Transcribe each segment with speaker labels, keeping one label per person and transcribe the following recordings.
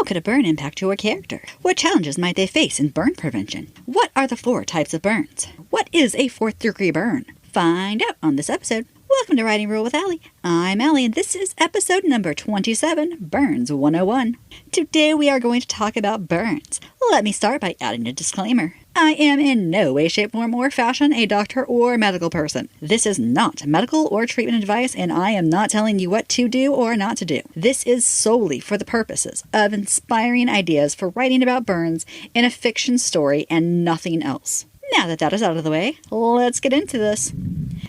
Speaker 1: could a burn impact your character? What challenges might they face in burn prevention? What are the 4 types of burns? What is a 4th degree burn? Find out on this episode. Welcome to Writing Rule with Allie. I'm Allie, and this is episode number 27, Burns 101. Today we are going to talk about burns. Let me start by adding a disclaimer. I am in no way, shape, form, or fashion a doctor or medical person. This is not medical or treatment advice, and I am not telling you what to do or not to do. This is solely for the purposes of inspiring ideas for writing about burns in a fiction story and nothing else. Now that is out of the way, let's get into this.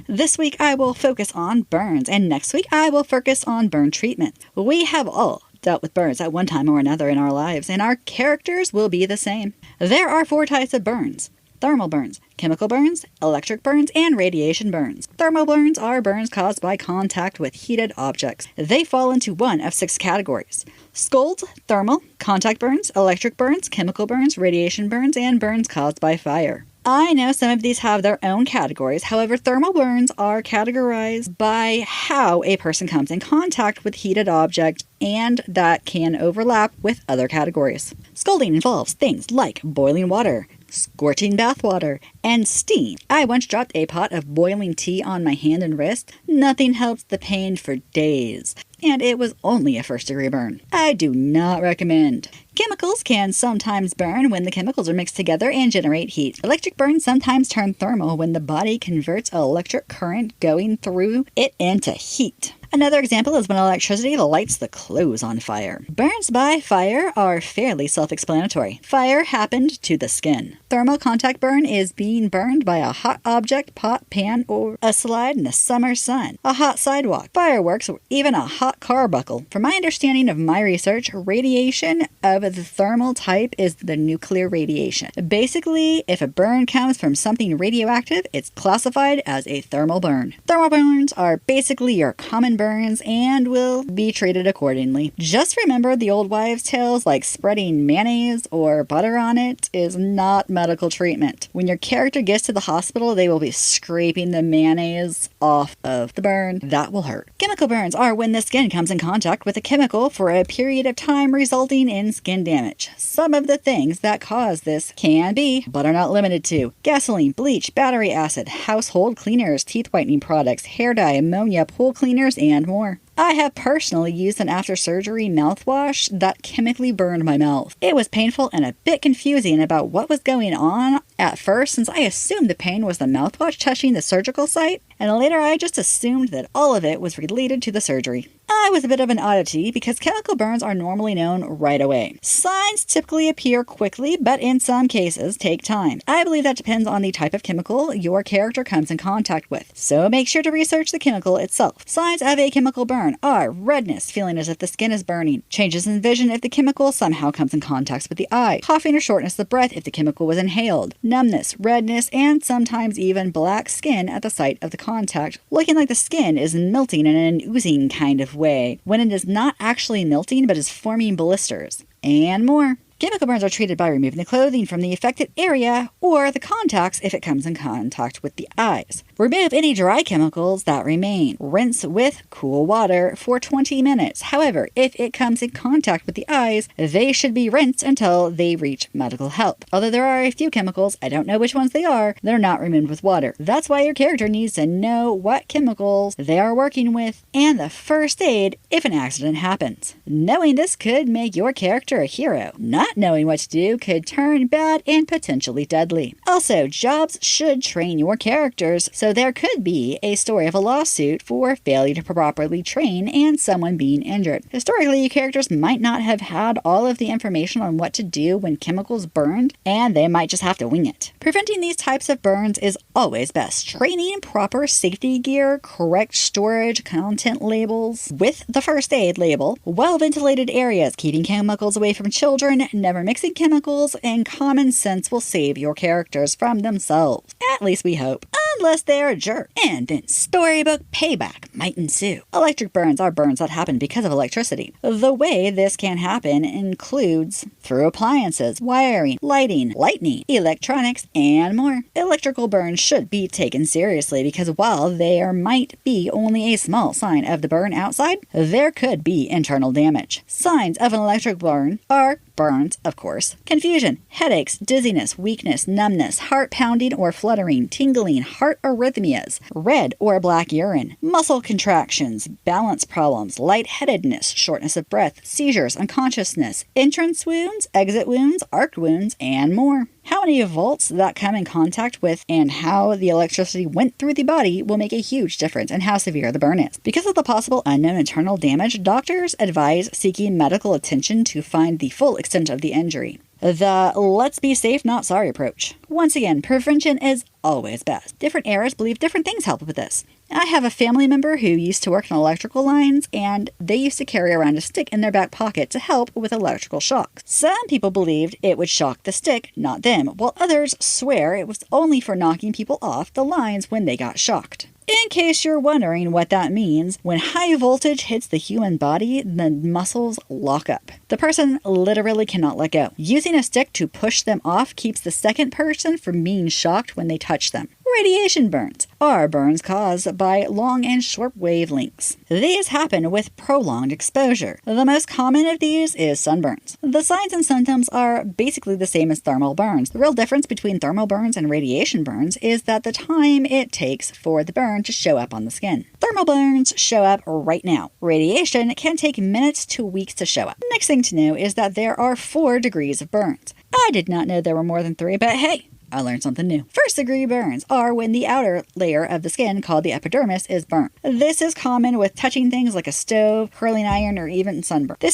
Speaker 1: This week I will focus on burns, and next week I will focus on burn treatment. We have all dealt with burns at one time or another in our lives, and our characters will be the same. There are 4 types of burns: thermal burns, chemical burns, electric burns, and radiation burns. Thermal burns are burns caused by contact with heated objects. They fall into one of 6 categories: scald, thermal, contact burns, electric burns, chemical burns, radiation burns, and burns caused by fire. I know some of these have their own categories. However, thermal burns are categorized by how a person comes in contact with heated object, and that can overlap with other categories. Scalding involves things like boiling water, scorching bath water, and steam. I once dropped a pot of boiling tea on my hand and wrist. Nothing helped the pain for days, and it was only a 1st degree burn. I do not recommend. Chemicals can sometimes burn when the chemicals are mixed together and generate heat. Electric burns sometimes turn thermal when the body converts electric current going through it into heat. Another example is when electricity lights the clothes on fire. Burns by fire are fairly self-explanatory. Fire happened to the skin. Thermal contact burn is being burned by a hot object, pot, pan, or a slide in the summer sun, a hot sidewalk, fireworks, or even a hot car buckle. From my understanding of my research, radiation of the thermal type is the nuclear radiation. Basically, if a burn comes from something radioactive, it's classified as a thermal burn. Thermal burns are basically your common burns and will be treated accordingly. Just remember the old wives' tales like spreading mayonnaise or butter on it is not medical treatment. When your character gets to the hospital, they will be scraping the mayonnaise off of the burn. That will hurt. Chemical burns are when the skin comes in contact with a chemical for a period of time, resulting in skin damage. Some of the things that cause this can be, but are not limited to, gasoline, bleach, battery acid, household cleaners, teeth whitening products, hair dye, ammonia, pool cleaners, and more. I have personally used an after-surgery mouthwash that chemically burned my mouth. It was painful and a bit confusing about what was going on at first, since I assumed the pain was the mouthwash touching the surgical site, and later I just assumed that all of it was related to the surgery. I was a bit of an oddity because chemical burns are normally known right away. Signs typically appear quickly, but in some cases take time. I believe that depends on the type of chemical your character comes in contact with, so make sure to research the chemical itself. Signs of a chemical burn are redness, feeling as if the skin is burning, changes in vision if the chemical somehow comes in contact with the eye, coughing or shortness of breath if the chemical was inhaled, numbness, redness, and sometimes even black skin at the site of the contact, looking like the skin is melting in an oozing kind of way, when it is not actually melting but is forming blisters, and more. Chemical burns are treated by removing the clothing from the affected area or the contacts if it comes in contact with the eyes. Remove any dry chemicals that remain. Rinse with cool water for 20 minutes. However, if it comes in contact with the eyes, they should be rinsed until they reach medical help. Although there are a few chemicals, I don't know which ones they are, that are not removed with water. That's why your character needs to know what chemicals they are working with and the first aid if an accident happens. Knowing this could make your character a hero. Not knowing what to do could turn bad and potentially deadly. Also, jobs should train your characters, so there could be a story of a lawsuit for failure to properly train and someone being injured. Historically, your characters might not have had all of the information on what to do when chemicals burned, and they might just have to wing it. Preventing these types of burns is always best. Training, proper safety gear, correct storage, content labels with the first aid label, well-ventilated areas, keeping chemicals away from children, never mixing chemicals, and common sense will save your characters from themselves. At least we hope. Unless they're a jerk. And then storybook payback might ensue. Electric burns are burns that happen because of electricity. The way this can happen includes through appliances, wiring, lighting, lightning, electronics, and more. Electrical burns should be taken seriously because while there might be only a small sign of the burn outside, there could be internal damage. Signs of an electric burn are burns, of course, confusion, headaches, dizziness, weakness, numbness, heart pounding or fluttering, tingling, heart arrhythmias, red or black urine, muscle contractions, balance problems, lightheadedness, shortness of breath, seizures, unconsciousness, entrance wounds, exit wounds, arc wounds, and more. How many volts that come in contact with and how the electricity went through the body will make a huge difference in how severe the burn is. Because of the possible unknown internal damage, doctors advise seeking medical attention to find the full extent of the injury. The let's be safe, not sorry approach. Once again, prevention is always best. Different eras believe different things help with this. I have a family member who used to work on electrical lines, and they used to carry around a stick in their back pocket to help with electrical shocks. Some people believed it would shock the stick, not them, while others swear it was only for knocking people off the lines when they got shocked. In case you're wondering what that means, when high voltage hits the human body, the muscles lock up. The person literally cannot let go. Using a stick to push them off keeps the second person from being shocked when they touch them. Radiation burns are burns caused by long and short wavelengths. These happen with prolonged exposure. The most common of these is sunburns. The signs and symptoms are basically the same as thermal burns. The real difference between thermal burns and radiation burns is that the time it takes for the burn to show up on the skin. Thermal burns show up right now. Radiation can take minutes to weeks to show up. Next thing to know is that there are 4 degrees of burns. I did not know there were more than 3, but hey, I learned something new. First degree burns are when the outer layer of the skin, called the epidermis, is burnt. This is common with touching things like a stove, curling iron, or even sunburn.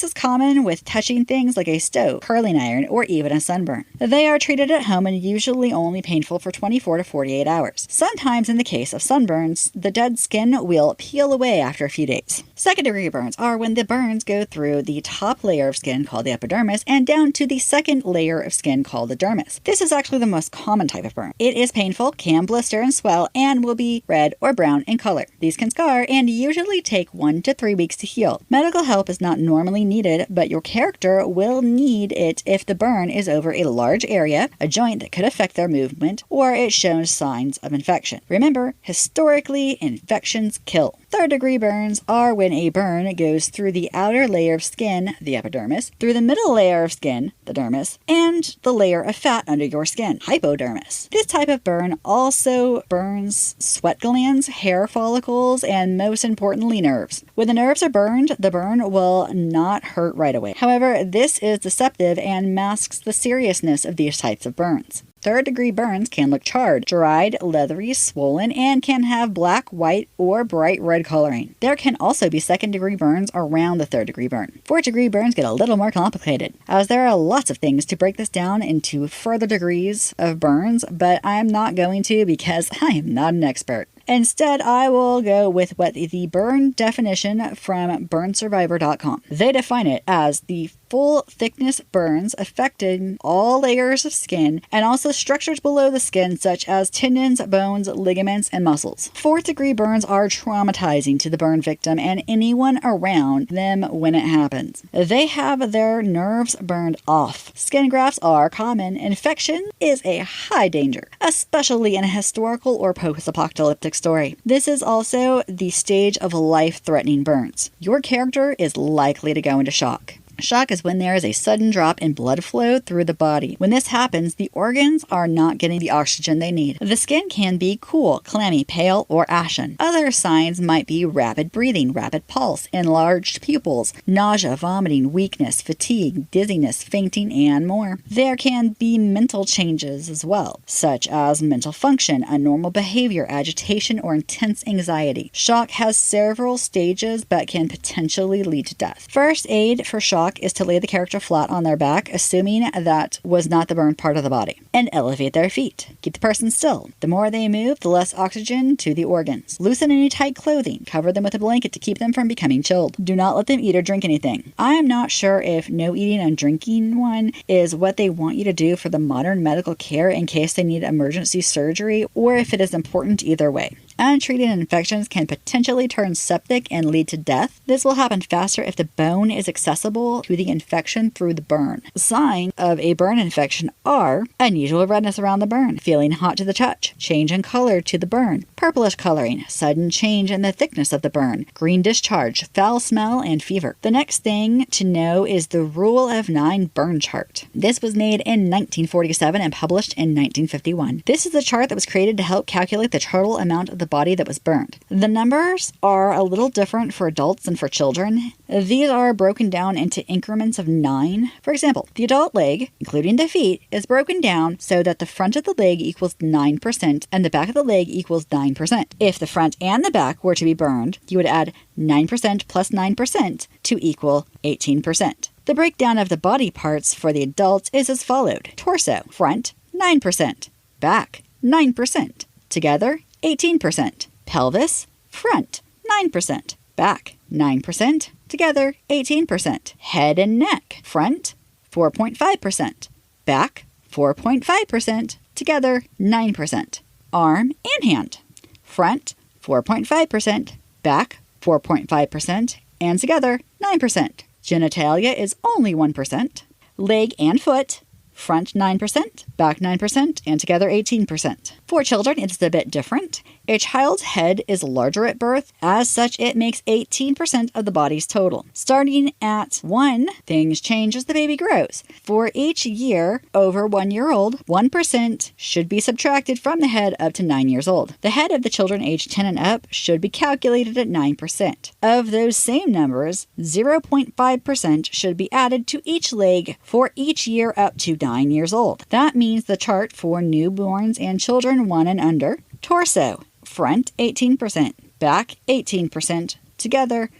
Speaker 1: They are treated at home and usually only painful for 24 to 48 hours. Sometimes in the case of sunburns, the dead skin will peel away after a few days. Second degree burns are when the burns go through the top layer of skin, called the epidermis, and down to the second layer of skin, called the dermis. This is actually the most common type of burn. It is painful, can blister and swell, and will be red or brown in color. These can scar and usually take 1 to 3 weeks to heal. Medical help is not normally needed, but your character will need it if the burn is over a large area, a joint that could affect their movement, or it shows signs of infection. Remember, historically, infections kill. Third degree burns are when a burn goes through the outer layer of skin, the epidermis, through the middle layer of skin, the dermis, and the layer of fat under your skin, hypodermis. This type of burn also burns sweat glands, hair follicles, and most importantly, nerves. When the nerves are burned, the burn will not hurt right away. However, this is deceptive and masks the seriousness of these types of burns. Third degree burns can look charred, dried, leathery, swollen, and can have black, white, or bright red coloring. There can also be second degree burns around the third degree burn. Fourth degree burns get a little more complicated, as there are lots of things to break this down into further degrees of burns, but I'm not going to because I am not an expert. Instead, I will go with what the burn definition from burnsurvivor.com. They define it as the full thickness burns affecting all layers of skin and also structures below the skin such as tendons, bones, ligaments, and muscles. Fourth degree burns are traumatizing to the burn victim and anyone around them when it happens. They have their nerves burned off. Skin grafts are common. Infection is a high danger, especially in a historical or post-apocalyptic story. This is also the stage of life-threatening burns. Your character is likely to go into shock. Shock is when there is a sudden drop in blood flow through the body. When this happens, the organs are not getting the oxygen they need. The skin can be cool, clammy, pale, or ashen. Other signs might be rapid breathing, rapid pulse, enlarged pupils, nausea, vomiting, weakness, fatigue, dizziness, fainting, and more. There can be mental changes as well, such as mental function, abnormal behavior, agitation, or intense anxiety. Shock has several stages but can potentially lead to death. First aid for shock block is to lay the character flat on their back, assuming that was not the burned part of the body, and elevate their feet. Keep the person still. The more they move, the less oxygen to the organs. Loosen any tight clothing. Cover them with a blanket to keep them from becoming chilled. Do not let them eat or drink anything. I am not sure if no eating and drinking one is what they want you to do for the modern medical care in case they need emergency surgery, or if it is important either way. Untreated infections can potentially turn septic and lead to death. This will happen faster if the bone is accessible to the infection through the burn. Signs of a burn infection are unusual redness around the burn, feeling hot to the touch, change in color to the burn, purplish coloring, sudden change in the thickness of the burn, green discharge, foul smell, and fever. The next thing to know is the Rule of 9 burn chart. This was made in 1947 and published in 1951. This is a chart that was created to help calculate the total amount of the body that was burned. The numbers are a little different for adults than for children. These are broken down into increments of 9. For example, the adult leg, including the feet, is broken down so that the front of the leg equals 9% and the back of the leg equals 9%. If the front and the back were to be burned, you would add 9% plus 9% to equal 18%. The breakdown of the body parts for the adults is as followed. Torso, front, 9%. Back, 9%. Together, 18%. Pelvis, front, 9%. Back, 9%. Together, 18%. Head and neck, front, 4.5%. Back, 4.5%. Together, 9%. Arm and hand, front, 4.5%. Back, 4.5%. And together, 9%. Genitalia is only 1%. Leg and foot, front 9%, back 9%, and together 18%. For children, it's a bit different. A child's head is larger at birth. As such, it makes 18% of the body's total. Starting at 1, things change as the baby grows. For each year over 1 year old, 1% should be subtracted from the head up to 9 years old. The head of the children aged 10 and up should be calculated at 9%. Of those same numbers, 0.5% should be added to each leg for each year up to 9 years old. That means the chart for newborns and children 1 and under. Torso, front 18%, back 18%, together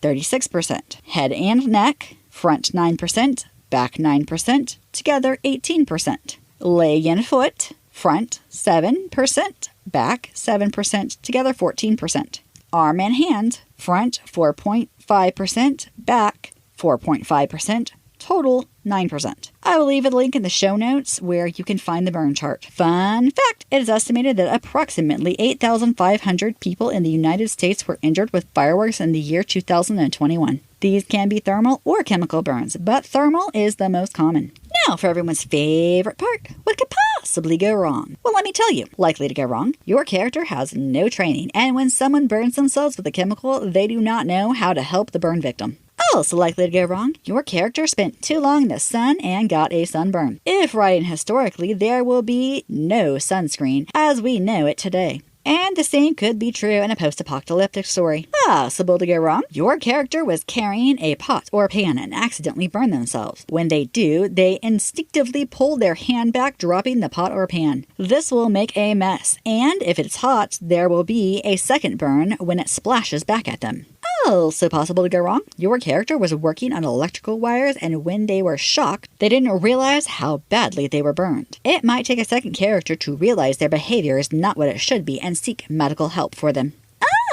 Speaker 1: 36%. Head and neck, front 9%, back 9%, together 18%. Leg and foot, front 7%, back 7%, together 14%. Arm and hand, front 4.5%, back 4.5%, total 9%. I will leave a link in the show notes where you can find the burn chart. Fun fact, it is estimated that approximately 8,500 people in the United States were injured with fireworks in the year 2021. These can be thermal or chemical burns, but thermal is the most common. Now for everyone's favorite part, what could possibly go wrong? Well, let me tell you, likely to go wrong. Your character has no training, and when someone burns themselves with a chemical, they do not know how to help the burn victim. Also likely to go wrong, your character spent too long in the sun and got a sunburn. If writing historically, there will be no sunscreen as we know it today. And the same could be true in a post-apocalyptic story. Possible to go wrong, your character was carrying a pot or pan and accidentally burned themselves. When they do, they instinctively pull their hand back, dropping the pot or pan. This will make a mess, and if it's hot, there will be a second burn when it splashes back at them. Also possible to go wrong, your character was working on electrical wires, and when they were shocked, they didn't realize how badly they were burned. It might take a second character to realize their behavior is not what it should be and seek medical help for them.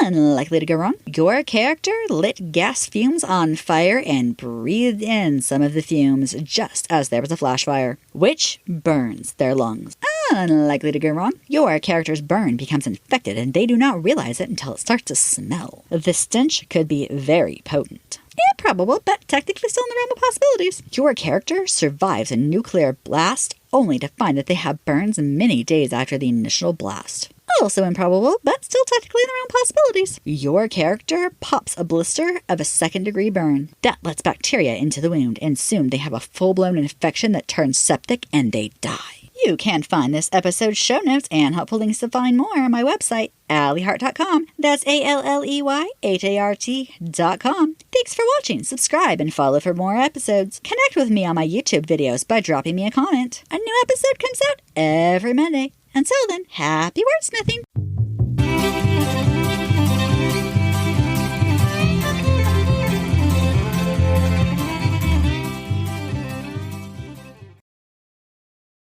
Speaker 1: Unlikely to go wrong, your character lit gas fumes on fire and breathed in some of the fumes just as there was a flash fire, which burns their lungs. Unlikely to go wrong, your character's burn becomes infected and they do not realize it until it starts to smell. The stench could be very potent. Improbable, but technically still in the realm of possibilities. Your character survives a nuclear blast only to find that they have burns many days after the initial blast. Also improbable, but still technically in the realm of possibilities. Your character pops a blister of a 2nd-degree burn. That lets bacteria into the wound, and soon they have a full-blown infection that turns septic and they die. You can find this episode's show notes and helpful links to find more on my website, AlleyHart.com. That's ALLEYHART.com. Thanks for watching. Subscribe and follow for more episodes. Connect with me on my YouTube videos by dropping me a comment. A new episode comes out every Monday. Until then, happy wordsmithing!